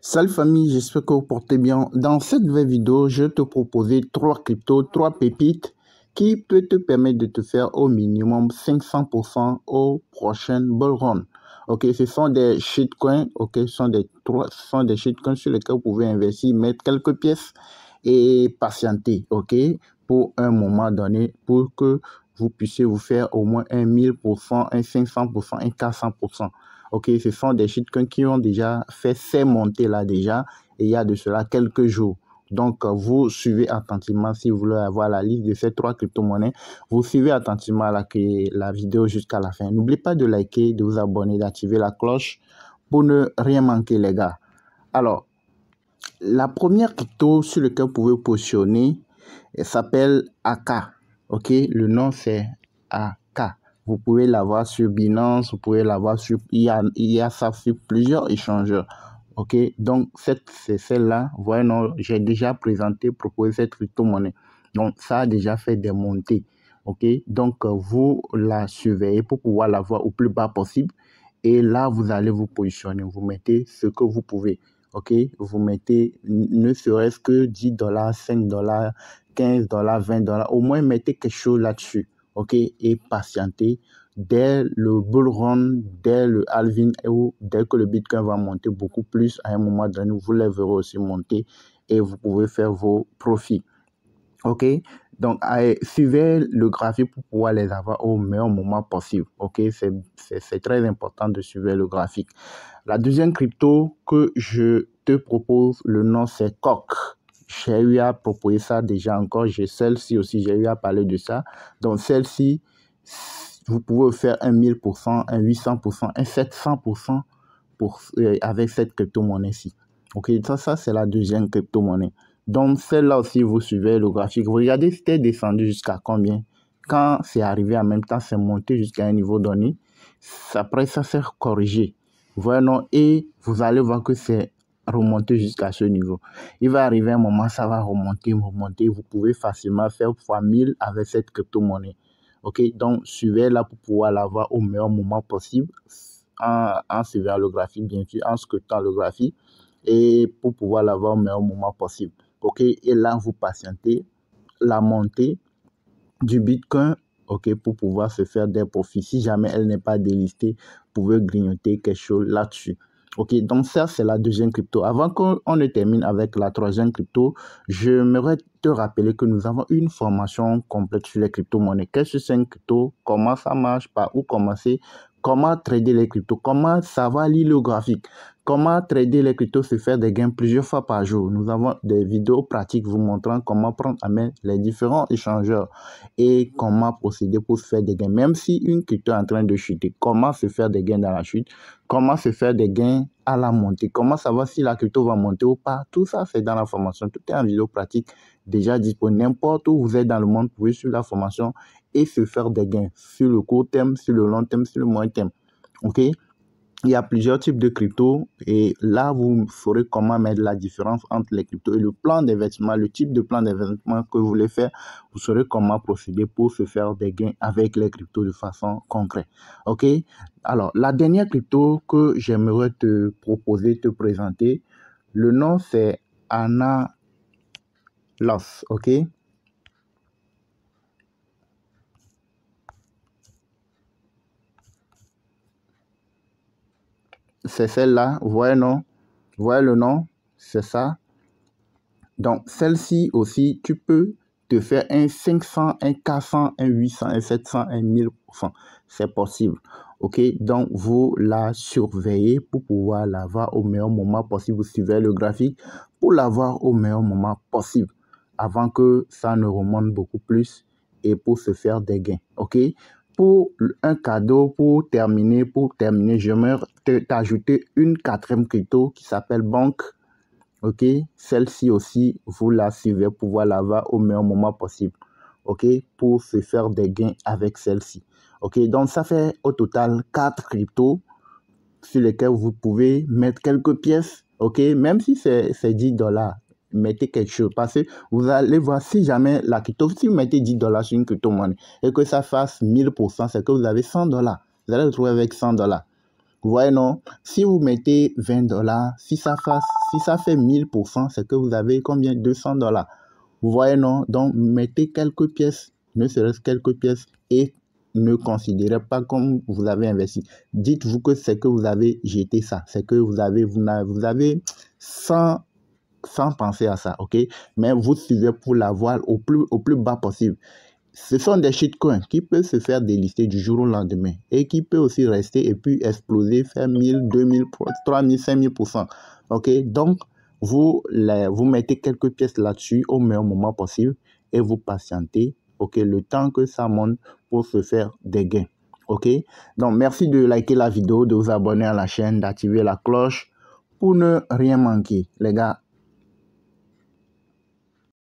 Salut famille, j'espère que vous portez bien. Dans cette nouvelle vidéo, je vais te proposer 3 cryptos, 3 pépites qui peuvent te permettre de te faire au minimum 500% au prochain bull run. Ok, ce sont des shitcoins, ok, ce sont des shitcoins sur lesquels vous pouvez investir, mettre quelques pièces et patienter, ok, pour un moment donné, pour que vous puissiez vous faire au moins un 1000%, un 500%, un 400%. Ok, ce sont des shitcoins qui ont déjà fait ces montées-là déjà, et il y a de cela quelques jours. Donc, vous suivez attentivement si vous voulez avoir la liste de ces 3 crypto-monnaies. Vous suivez attentivement la vidéo jusqu'à la fin. N'oubliez pas de liker, de vous abonner, d'activer la cloche pour ne rien manquer, les gars. Alors, la première crypto sur laquelle vous pouvez positionner s'appelle AK. Ok, le nom c'est AK. Vous pouvez l'avoir sur Binance, vous pouvez l'avoir sur... Il y a ça sur plusieurs échangeurs. Ok, donc c'est celle-là. Voyez, non, j'ai déjà proposé cette crypto-monnaie. Donc, ça a déjà fait des montées. Ok, donc vous la surveillez pour pouvoir l'avoir au plus bas possible. Et là, vous allez vous positionner. Vous mettez ce que vous pouvez. Ok, vous mettez ne serait-ce que $10, $5, $15, $20. Au moins, mettez quelque chose là-dessus. Ok, et patientez. Dès le bull run, dès le halving, ou dès que le Bitcoin va monter beaucoup plus, à un moment donné, vous les verrez aussi monter et vous pouvez faire vos profits. Ok, donc suivez le graphique pour pouvoir les avoir au meilleur moment possible. Ok, c'est très important de suivre le graphique. La deuxième crypto que je te propose, le nom c'est Coq. J'ai eu à proposer ça déjà encore. J'ai celle-ci aussi, j'ai eu à parler de ça. Donc celle-ci, vous pouvez faire un 1000%, un 800%, un 700% avec cette crypto-monnaie-ci. Ok, ça c'est la deuxième crypto-monnaie. Donc celle-là aussi, vous suivez le graphique. Regardez, c'était descendu jusqu'à combien. Quand c'est arrivé en même temps, c'est monté jusqu'à un niveau donné. Après, ça s'est corrigé. Voilà, et vous allez voir que c'est remonté jusqu'à ce niveau. Il va arriver un moment, ça va remonter. Vous pouvez facilement faire x1000 avec cette crypto-monnaie. Ok, donc suivez-la pour pouvoir l'avoir au meilleur moment possible en suivant le graphique, bien sûr, en scrutant le graphique et pour pouvoir l'avoir au meilleur moment possible. Ok, et là, vous patientez la montée du Bitcoin, ok, pour pouvoir se faire des profits. Si jamais elle n'est pas délistée, vous pouvez grignoter quelque chose là-dessus. Ok, donc ça, c'est la deuxième crypto. Avant qu'on ne termine avec la troisième crypto, j'aimerais te rappeler que nous avons une formation complète sur les crypto-monnaies. Qu'est-ce que c'est une crypto? Comment ça marche? Par où commencer? Comment trader les cryptos? Comment savoir lire le graphique? Comment trader les cryptos, se faire des gains plusieurs fois par jour? Nous avons des vidéos pratiques vous montrant comment prendre à main les différents échangeurs et comment procéder pour se faire des gains. Même si une crypto est en train de chuter, comment se faire des gains dans la chute? Comment se faire des gains à la montée? Comment savoir si la crypto va monter ou pas? Tout ça, c'est dans la formation. Tout est en vidéo pratique déjà disponible. N'importe où vous êtes dans le monde, vous pouvez suivre la formation et se faire des gains sur le court terme, sur le long terme, sur le moyen terme. Ok? Il y a plusieurs types de cryptos et là, vous saurez comment mettre la différence entre les cryptos et le plan d'investissement, le type de plan d'investissement que vous voulez faire. Vous saurez comment procéder pour se faire des gains avec les cryptos de façon concrète. Ok? Alors, la dernière crypto que j'aimerais te proposer, te présenter, le nom c'est Analos. Ok? C'est celle-là. Vous voyez, non? Vous voyez le nom? C'est ça. Donc, celle-ci aussi, tu peux te faire un 500, un 400, un 800, un 700, un 1000%. C'est possible. OK? Donc, vous la surveillez pour pouvoir l'avoir au meilleur moment possible. Vous suivez le graphique pour l'avoir au meilleur moment possible avant que ça ne remonte beaucoup plus et pour se faire des gains. OK? Pour un cadeau, pour terminer, j'aimerais t'ajouter une quatrième crypto qui s'appelle Bank. Ok, celle-ci aussi, vous la suivez pour pouvoir l'avoir au meilleur moment possible. Ok, pour se faire des gains avec celle-ci. Ok, donc ça fait au total 4 cryptos sur lesquels vous pouvez mettre quelques pièces. Ok, même si c'est $10, mettez quelque chose. Parce que vous allez voir, si jamais la crypto, si vous mettez $10 sur une crypto-monnaie et que ça fasse 1000%, c'est que vous avez $100. Vous allez retrouver avec $100. Vous voyez, non? Si vous mettez $20, si ça fait 1000%, c'est que vous avez combien? $200. Vous voyez, non? Donc, mettez quelques pièces, ne serait-ce quelques pièces, et ne considérez pas comme vous avez investi. Dites-vous que c'est que vous avez jeté ça. C'est que vous avez sans penser à ça, ok? Mais vous suivez pour l'avoir au plus bas possible. Ce sont des shitcoins qui peuvent se faire délister du jour au lendemain et qui peuvent aussi rester et puis exploser, faire 1000, 2000, 3000, 5000%. Ok, donc vous mettez quelques pièces là-dessus au meilleur moment possible et vous patientez, ok, le temps que ça monte pour se faire des gains. Ok, donc merci de liker la vidéo, de vous abonner à la chaîne, d'activer la cloche pour ne rien manquer. Les gars,